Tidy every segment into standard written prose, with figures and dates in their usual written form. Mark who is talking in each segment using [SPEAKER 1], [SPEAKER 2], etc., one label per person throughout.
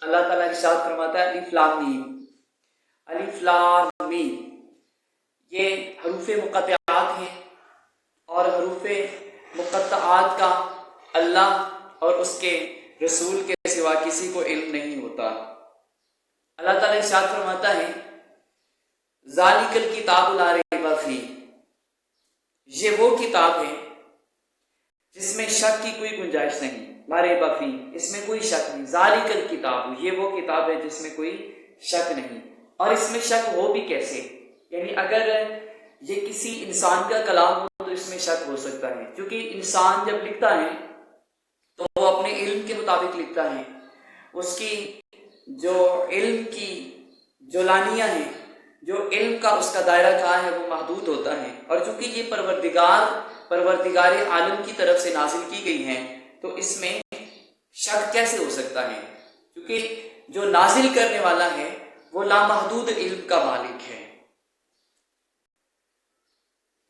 [SPEAKER 1] اللہ تعالیٰ ارشاد فرماتا ہے الف لام میم، الف لام میم یہ حروف مقطعات ہیں، اور حروف مقطعات کا اللہ اور اس کے رسول کے سوا کسی کو علم نہیں ہوتا۔ اللہ تعالیٰ ارشاد فرماتا ہے ذالک الکتاب لا ریب فیہ، یہ وہ کتاب ہے جس میں شک کی کوئی گنجائش نہیں، لا ریب فیہ اس میں کوئی شک نہیں، ذالک الکتاب یہ وہ کتاب ہے جس میں کوئی شک نہیں۔ اور اس میں شک ہو بھی کیسے، یعنی اگر یہ کسی انسان کا کلام ہو تو اس میں شک ہو سکتا ہے، کیونکہ انسان جب لکھتا ہے تو وہ اپنے علم کے مطابق لکھتا ہے، اس کی جو علم کی جو لانیاں ہیں، جو علم کا اس کا دائرہ کہاں ہے وہ محدود ہوتا ہے، اور چونکہ یہ پروردگار عالم کی طرف سے نازل کی گئی ہیں تو اس میں شک کیسے ہو سکتا ہے، کیونکہ جو نازل کرنے والا ہے وہ لامحدود علم کا مالک ہے۔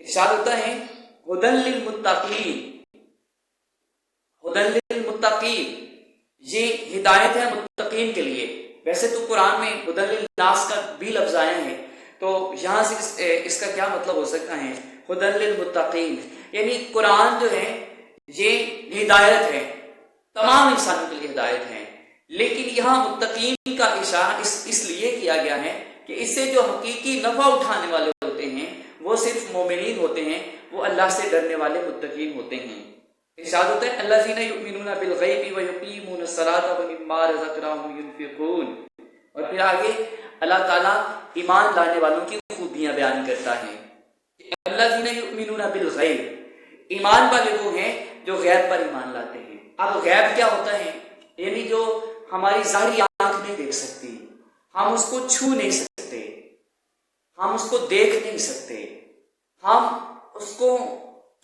[SPEAKER 1] ارشاد ہوتا ہے ہدی للمتقین، ہدی للمتقین یہ ہدایت ہے متقین کے لیے۔ ویسے تو قرآن میں ہدی للناس کا بھی لفظ آیا ہے، تو یہاں سے اس کا کیا مطلب ہو سکتا ہے، ہدی للمتقین یعنی قرآن جو ہے یہ ہدایت ہے، تمام انسانوں کے لیے ہدایت ہے، لیکن یہاں متقین کا اشارہ اس لیے کیا گیا ہے کہ اس سے جو حقیقی نفع اٹھانے والے ہوتے ہیں وہ صرف مومنین ہوتے ہیں، وہ اللہ سے ڈرنے والے متقین ہوتے ہیں۔ ارشاد ہوتا ہے الذین یؤمنون بالغیب ویقیمون الصلاۃ ومما رزقناہم ینفقون، اور پھر آگے اللہ تعالیٰ ایمان لانے والوں کی خوبیاں بیان کرتا ہے۔ الذین یؤمنون بالغیب، ایمان والے وہ ہیں جو غیب پر ایمان لاتے ہیں۔ اب غیب کیا ہوتا ہے، یعنی جو ہماری ظاہری آنکھ نہیں دیکھ سکتی، ہم اس کو چھو نہیں سکتے، ہم اس کو دیکھ نہیں سکتے، ہم اس کو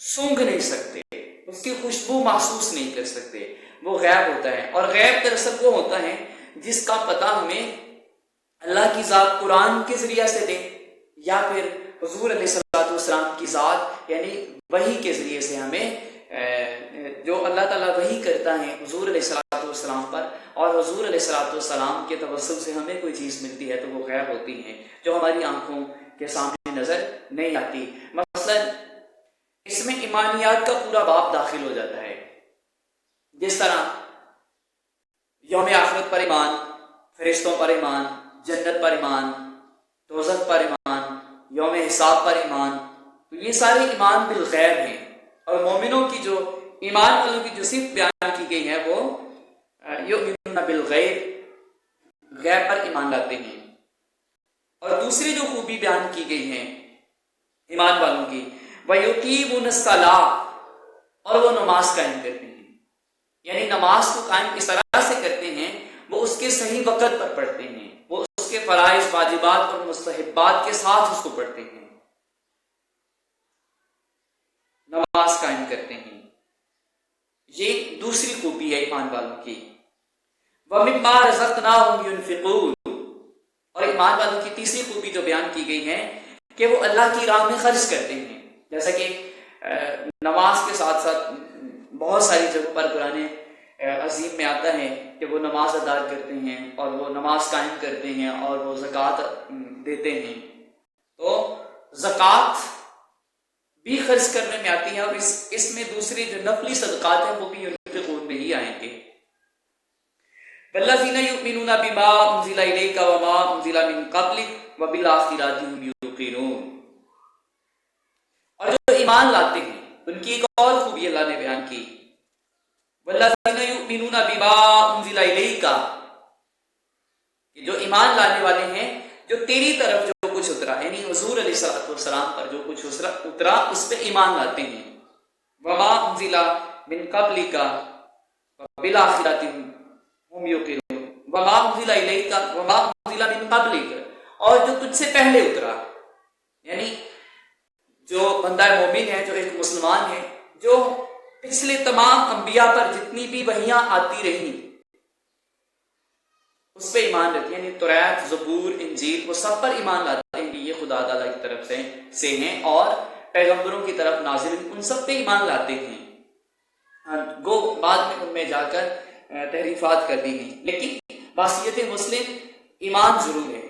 [SPEAKER 1] سونگھ نہیں سکتے، اس کی خوشبو محسوس نہیں کر سکتے، وہ غیب ہوتا ہے۔ اور غیب دراصل وہ ہوتا ہے جس کا پتہ ہمیں اللہ کی ذات قرآن کے ذریعے سے دے، یا پھر حضور علیہ الصلوۃ والسلام کی ذات یعنی وحی کے ذریعے سے ہمیں جو اللہ تعالیٰ وحی کرتا ہے حضور علیہ الصلوۃ والسلام پر، اور حضور علیہ الصلوۃ والسلام کے توسل سے ہمیں کوئی چیز ملتی ہے تو وہ غیب ہوتی ہے جو ہماری آنکھوں کے سامنے نظر نہیں آتی۔ مثلا اس میں ایمانیات کا پورا باب داخل ہو جاتا ہے، جس طرح یوم آخرت پر ایمان، فرشتوں پر ایمان، جنت پر ایمان، دوزخ پر ایمان، یوم حساب پر ایمان، تو یہ سارے ایمان بالغیب ہیں۔ اور مومنوں کی جو ایمان والوں کی جو صفت بیان کی گئی ہے وہ یؤمنون بالغیب، غیب پر ایمان لاتے ہیں۔ اور دوسری جو خوبی بیان کی گئی ہے ایمان والوں کی، وَيُقِيمُونَ الصَّلَاةَ، اور وہ نماز قائم کرتے ہیں، یعنی نماز کو قائم اس طرح سے کرتے ہیں وہ اس کے صحیح وقت پر پڑھتے ہیں، وہ اس کے فرائض واجبات اور مستحبات کے ساتھ اس کو پڑھتے ہیں، نماز قائم کرتے ہیں۔ یہ دوسری خوبی ہے ایمان والوں کی۔ وَمِمَّا رَزَقْنَاهُمْ يُنْفِقُونَ، اور ایمان والوں کی تیسری خوبی جو بیان کی گئی ہے کہ وہ اللہ کی راہ میں خرچ کرتے ہیں، جیسا کہ نماز کے ساتھ ساتھ بہت ساری جگہوں پر قرآن عظیم میں آتا ہے کہ وہ نماز ادا کرتے ہیں اور وہ نماز قائم کرتے ہیں اور وہ زکوٰۃ دیتے ہیں، تو زکوٰۃ بھی خرچ کرنے میں آتی ہے، اور اس میں دوسری جو نفلی صدقات ہیں وہ بھی ينفقون میں ہی آئیں گے۔ وَالَّذِينَ يُؤْمِنُونَ بِمَا أُنزِلَ إِلَيْكَ وَمَا أُنزِلَ مِن قَبْلِكَ وَبِالْآخِرَةِ هُمْ يُوقِنُونَ، اور جو ایمان لاتے ہیں ان کی ایک اور خوبی اللہ نے بیان کی، وَالَّذِينَ يُؤْمِنُونَ بِمَا أُنزِلَ إِلَيْكَ، کہ جو ایمان لانے والے ہیں جو تیری طرف جو کچھ اترا، یعنی حضور علیہ الصلوۃ والسلام پر جو کچھ اترا اس پہ ایمان لاتے ہیں، وَمَا أُنزِلَ مِن قَبْلِكَ وَبِالْآخِرَةِ هُمْ يُوقِنُونَ، وَمَا أُنزِلَ إِلَيْكَ وَمَا أُنزِلَ مِن قَبْلِكَ، اور جو تجھ سے پہلے اترا، یعنی جو بندہ مومن ہے، جو ایک مسلمان ہے، جو پچھلے تمام انبیاء پر جتنی بھی وحیاں آتی رہی اس پہ ایمان رکھتے ہیں، یعنی توریت، زبور، انجیل، وہ سب پر ایمان لاتے ہیں کہ یہ خدا تعالیٰ کی طرف سے ہیں، اور پیغمبروں کی طرف نازل ان سب پہ ایمان لاتے ہیں، گو بعد میں ان میں جا کر تحریفات کر دی گئی، لیکن باصیت مسلم ایمان ضرور ہے،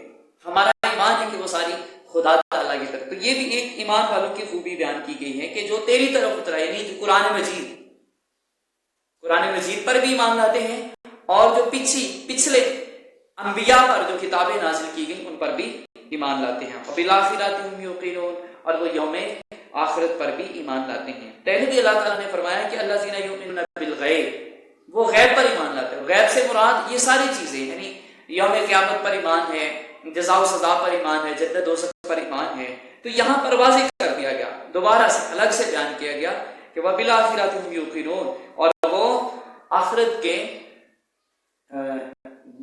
[SPEAKER 1] ہمارا ایمان ہے کہ وہ ساری خدا تعالیٰ کی طرف. تو یہ بھی ایک ایمان والوں کی خوبی بیان کی گئی ہے کہ جو تیری طرف اترا، یعنی جو قرآن مجید پر بھی ایمان لاتے ہیں، اور جو پچھلے انبیاء پر جو کتابیں نازل کی گئیں ان پر بھی ایمان لاتے ہیں. وبالآخرۃ هم یوقنون، اور وہ یوم آخرت پر بھی ایمان لاتے ہیں. پہلے بھی اللہ تعالیٰ نے فرمایا کہ الذین یؤمنون بالغیب، وہ غیب پر ایمان لاتے ہیں. غیب سے مراد یہ ساری چیزیں، یعنی یوم قیامت پر ایمان ہے، جزا و سزا پر ایمان ہے، جنت دوزخ پر ایمان ہے. تو یہاں پر واضح کر دیا گیا، دوبارہ سے الگ سے بیان کیا گیا کہ وبالآخرۃ هم یوقنون، اور وہ آخرت کے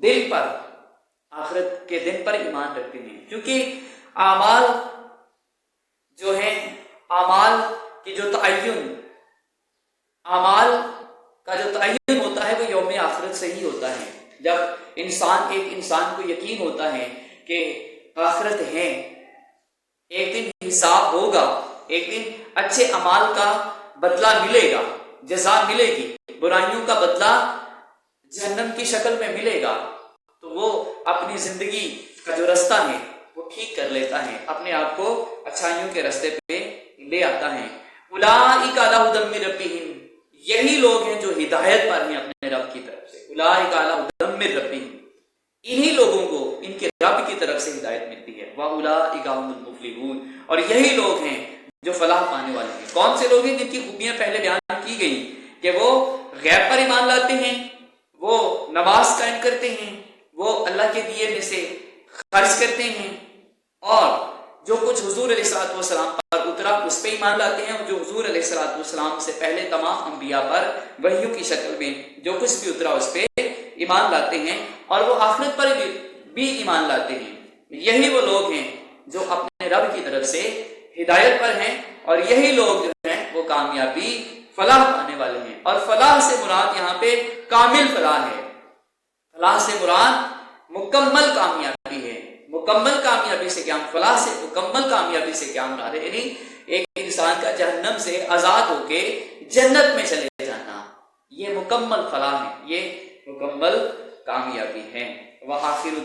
[SPEAKER 1] دل پر، آخرت کے دن پر ایمان رکھتے ہیں. کیونکہ اعمال جو ہیں، اعمال کی جو تعین، اعمال کا جو تعین ہوتا ہے وہ یوم آخرت سے ہی ہوتا ہے. جب ایک انسان کو یقین ہوتا ہے کہ آخرت ہے، ایک دن حساب ہوگا، ایک دن اچھے اعمال کا بدلہ ملے گا، جزا ملے گی، برائیوں کا بدلہ جہنم کی شکل میں ملے گا، تو وہ اپنی زندگی کا جو رستہ ہے وہ ٹھیک کر لیتا ہے، اپنے آپ کو اچھائیوں کے راستے پہ لے آتا ہے. اولئک علی ھدی من ربہم، یہی لوگ ہیں جو ہدایت پر ہیں اپنے رب کی طرف سے. اولئک علی ھدی من ربہم، انہی لوگوں کو ان کے رب کی طرف سے ہدایت ملتی ہے. واولئک ھم المفلحون، اور یہی لوگ ہیں جو فلاح پانے والے ہیں. کون سے لوگ ہیں؟ جن کی خوبیاں پہلے بیان کی گئی کہ وہ غیب پر ایمان لاتے ہیں، وہ نماز قائم کرتے ہیں، وہ اللہ کے دیے میں سے خرچ کرتے ہیں، اور جو کچھ حضور علیہ الصلوۃ والسلام پر اترا اس پہ ایمان لاتے ہیں، اور جو حضور علیہ الصلوۃ والسلام سے پہلے تمام انبیاء پر وحیوں کی شکل میں جو کچھ بھی اترا اس پہ ایمان لاتے ہیں، اور وہ آخرت پر بھی ایمان لاتے ہیں. یہی وہ لوگ ہیں جو اپنے رب کی طرف سے ہدایت پر ہیں، اور یہی لوگ جو ہیں وہ کامیابی، فلاح پانے والے ہیں. اور فلاح سے مراد یہاں پہ کامل فلاح ہے. فلاح سے مراد مکمل کامیابی ہے. مکمل کامیابی سے کیا، فلاح سے مکمل کامیابی سے کیا مراد ہے؟ یعنی ایک انسان کا جہنم سے آزاد ہو کے جنت میں چلے جانا، یہ مکمل فلاح ہے، یہ مکمل کامیابی ہے. وآخر